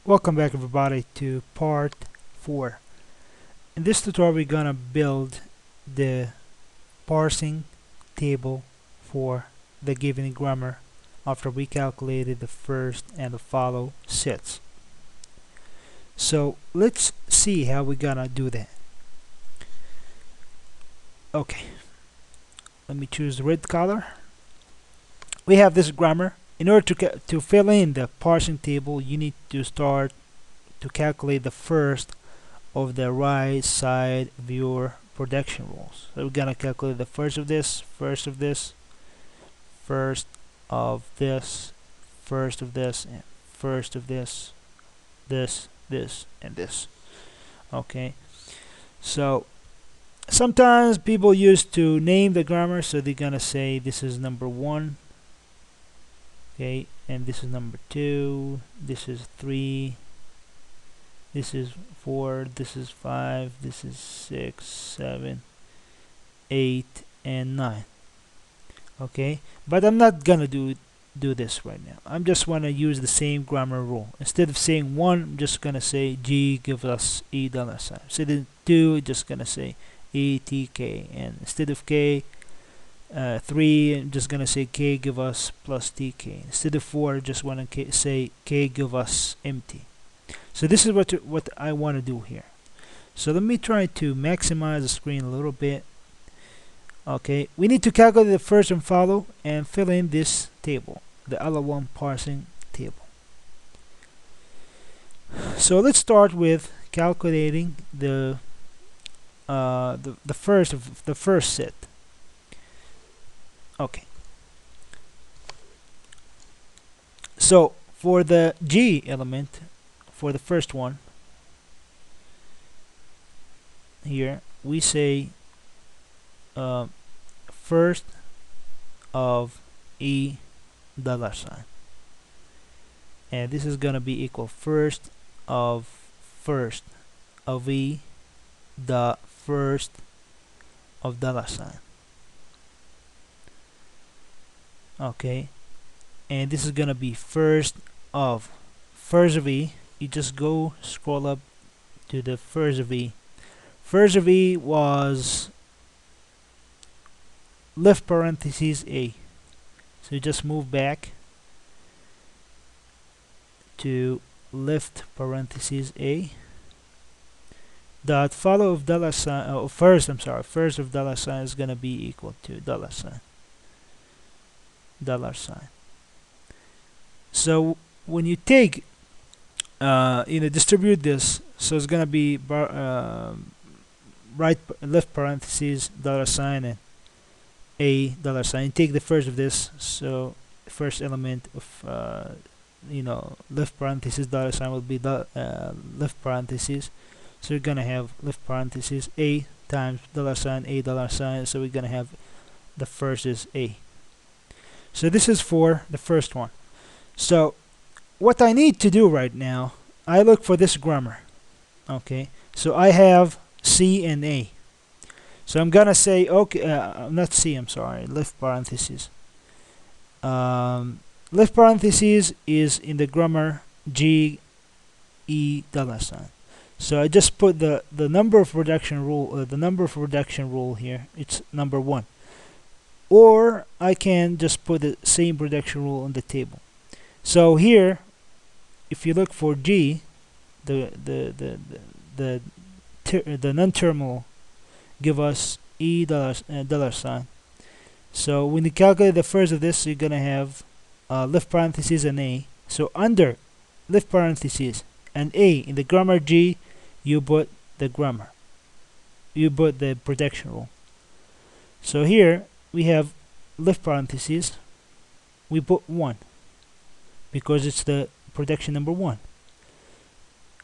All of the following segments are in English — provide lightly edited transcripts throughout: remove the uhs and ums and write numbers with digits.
Welcome back everybody to part 4. In this tutorial we're gonna build the parsing table for the given grammar after we calculated the first and the follow sets. So let's see how we're gonna do that. Okay, let me choose the red color. We have this grammar. In order to fill in the parsing table, you need to start to calculate the first of the right side viewer production rules. So we're gonna calculate the first of this, first of this, first of this, first of this, and first of this, this, and this. Okay. So sometimes people used to name the grammar, so they're gonna say this is number 1. Okay, and this is number 2, this is 3, this is 4, this is 5, this is 6, 7, 8, and 9. Okay, but I'm not gonna do this right now. I'm just wanna use the same grammar rule. Instead of saying 1, I'm just gonna say G give us E dollar sign. Instead of 2, just gonna say E T K, and instead of K 3, I'm just gonna say K give us plus TK. Instead of 4, just wanna say K give us empty. So this is what I want to do here. So let me try to maximize the screen a little bit. Okay, we need to calculate the first and follow and fill in this table, the LL1 parsing table. So let's start with calculating the first set. Okay. So for the G element, for the first one, here we say first of E dollar sign, and this is gonna be equal first of E the first of dollar sign. Okay, and this is gonna be first of E. You just go scroll up to the first of E. First of E was left parentheses A, so you just move back to left parentheses A dot follow of dollar sign, first of dollar sign is gonna be equal to dollar sign. So when you take distribute this, so it's gonna be left parentheses dollar sign and A dollar sign. You take the first of this, so first element of left parentheses dollar sign will be the left parentheses. So you're gonna have left parentheses A times dollar sign A dollar sign. So we're gonna have the first is A. So this is for the first one. So what I need to do right now, I look for this grammar. Okay, so I have C and A. So I'm gonna say, okay, not C, I'm sorry, left parentheses. Left parentheses is in the grammar G E dollar sign. So I just put the number of reduction rule here. It's number 1. Or I can just put the same reduction rule on the table. So here, if you look for G, the non-terminal give us E dollar sign. So when you calculate the first of this, you're gonna have left parentheses and A. So under left parentheses and A in the grammar G, you put the grammar. You put the protection rule. So here we have left parentheses. We put 1 because it's the protection number 1.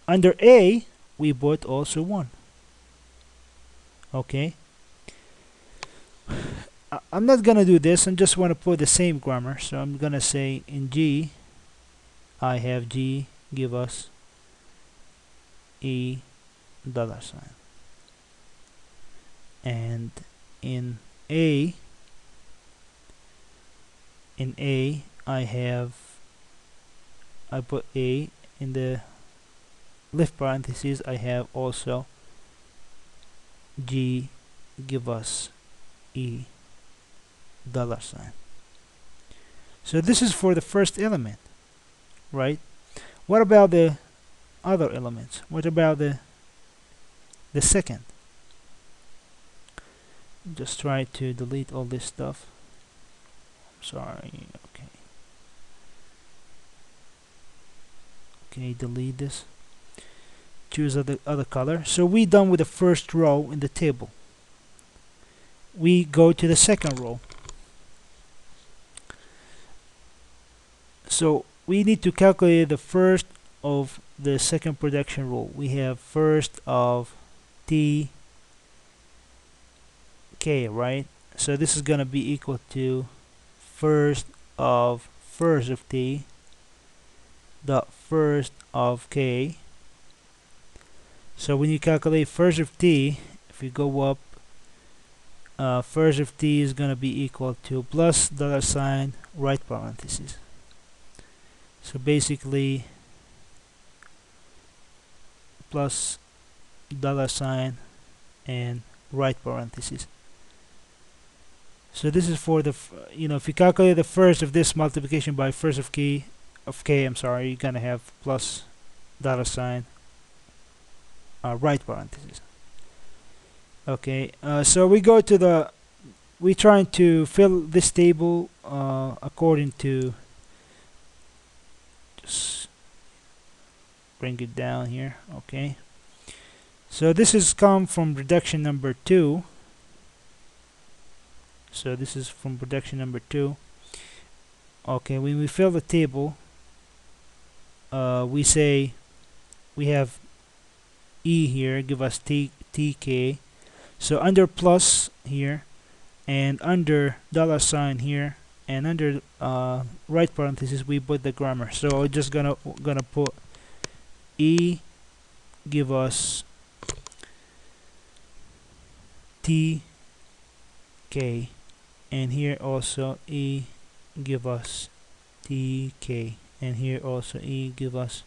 Under A, we put also 1. Okay. I'm not gonna do this. I just want to put the same grammar. So I'm gonna say in G, I have G give us E dollar sign, and in A, I put A in the left parentheses I have also G give us E dollar sign. So this is for the first element, right? What about the other elements? What about the second? Just try to delete all this stuff. Sorry. Okay, delete this. Choose other color. So we done with the first row in the table. We go to the second row. So we need to calculate the first of the second production rule. We have first of T K, right? So this is gonna be equal to first of T dot first of K. So when you calculate first of T, if you go up, first of T is gonna be equal to plus dollar sign right parentheses. So basically plus dollar sign and right parentheses. So this is for the if you calculate the first of this multiplication by first of K, I'm sorry, you're gonna have plus dollar sign right parentheses. Okay, so we go to we trying to fill this table according to, just bring it down here. Okay, so this is come from reduction number 2. So this is from reduction number 2. Okay, when we fill the table, we say we have E here, give us TK. So under plus here, and under dollar sign here, and under right parentheses, we put the grammar. So we're just gonna put E give us TK, and here also E give us TK, and here also E give us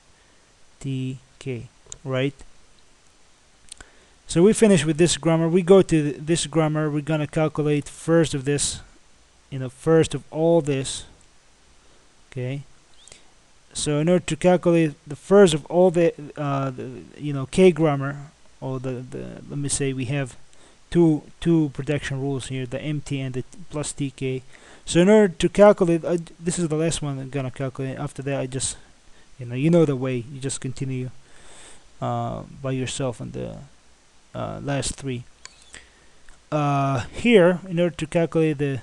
TK, right? So we finish with this grammar. We go to this grammar. We're gonna calculate first of this, first of all this. Okay. So in order to calculate the first of all the K grammar, or let me say we have two protection rules here, the empty and the plus TK. So in order to calculate, this is the last one I'm gonna calculate. After that, I just the way you just continue by yourself on the last three. Here, in order to calculate the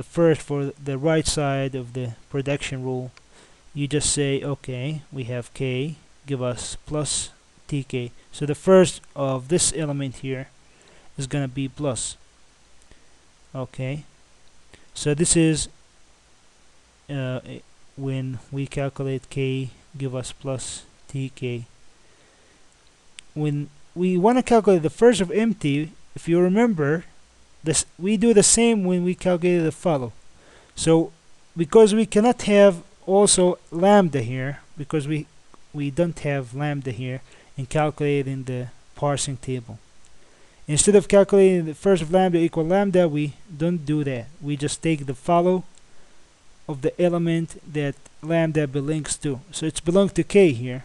first for the right side of the production rule, you just say, okay, we have K, give us plus TK. So the first of this element here is gonna be plus. Okay, so this is when we calculate K, give us plus TK. When we want to calculate the first of empty, if you remember, this we do the same when we calculate the follow. So because we cannot have also lambda here, because we don't have lambda here in calculating the parsing table. Instead of calculating the first of lambda equal lambda, we don't do that. We just take the follow of the element that lambda belongs to. So it's belong to K here.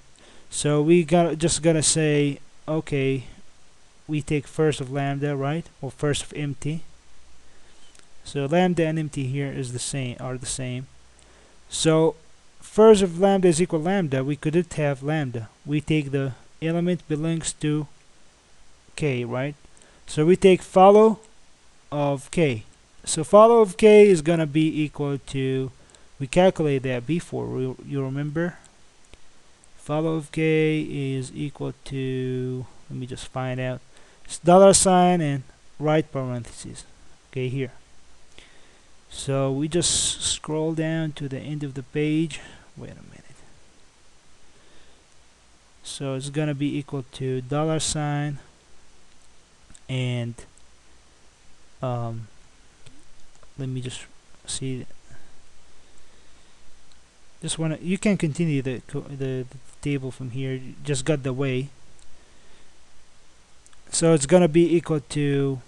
So we just gonna say, okay, we take first of lambda, right, or first of empty. So lambda and empty here is the same. So first of lambda is equal lambda. We couldn't have lambda. We take the element belongs to K, right? So we take follow of K. So follow of K is gonna be equal to, we calculate that before. You remember? Follow of K is equal to, let me just find out. It's dollar sign and right parentheses. Okay, here. So we just scroll down to the end of the page. Wait a minute. So it's gonna be equal to dollar sign and let me just see. just wanna, you can continue the table from here, just got the way. So it's gonna be equal to,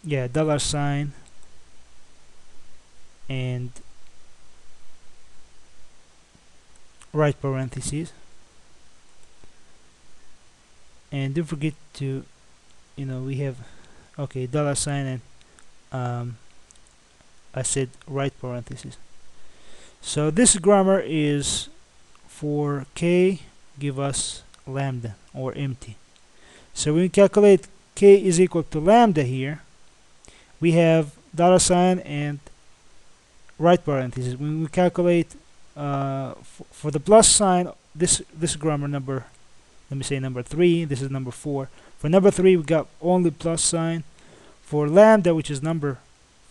yeah, $sign and right parentheses, and don't forget to, we have, okay, $sign and I said right parentheses. So this grammar is for k, give us lambda or empty. So when we calculate k is equal to lambda here, we have $sign and right parentheses. When we calculate for the plus sign, this grammar number, let me say number 3, this is number 4. For number 3 we got only plus sign. For lambda, which is number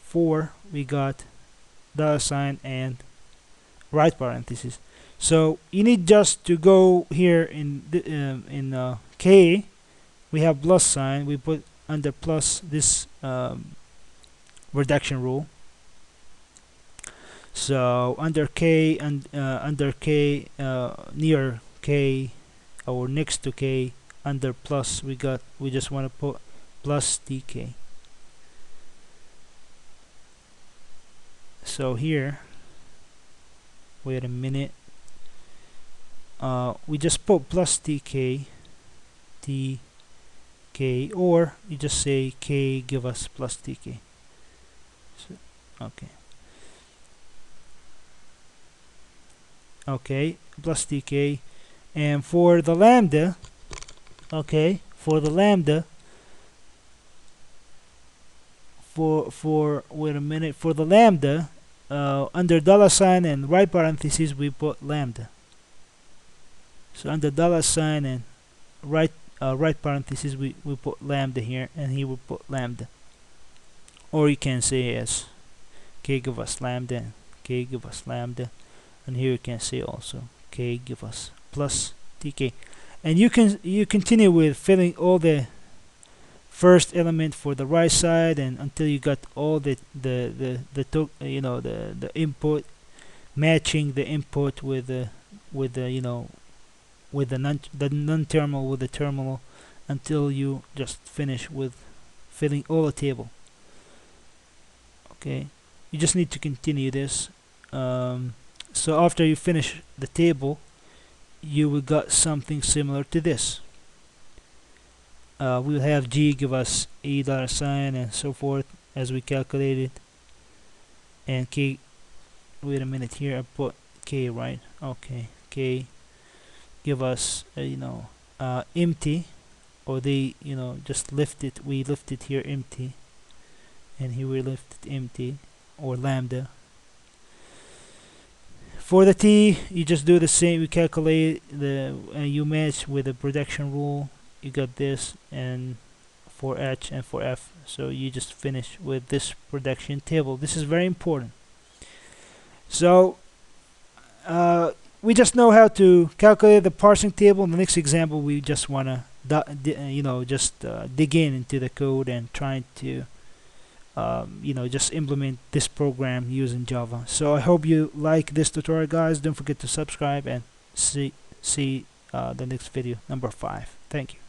4, we got $sign and right parentheses. So you need just to go here in k, we have plus sign, we put under plus this reduction rule. So under k and under k, near k or next to k, under plus, we just want to put plus tk. So here, wait a minute, we just put plus tk, or you just say k give us plus tk. So, okay, plus tk. And for the lambda, okay, for the lambda, for wait a minute, for the lambda, under $sign and right parentheses we put lambda. So under $sign and right parentheses we put lambda here, and here we put lambda. Or you can say as k give us lambda and k give us lambda, and here you can say also k give us plus tk. And you continue with filling all the first element for the right side, and until you got all the input, matching the input with the non-terminal with the terminal, until you just finish with filling all the table. Okay, you just need to continue this. So after you finish the table, you will got something similar to this. We'll have g give us $sign and so forth as we calculated, and k, wait a minute, here I put k, right? Okay, k give us empty, or they just lift it, we lift it here empty, and here we lift it empty, or lambda. For the t, you just do the same, we calculate you match with the production rule, you got this, and for h and for f, so you just finish with this production table. This is very important. So we just know how to calculate the parsing table. In the next example, we just want to dig into the code and trying to just implement this program using Java. So I hope you like this tutorial, guys. Don't forget to subscribe, and see the next video, number 5. Thank you.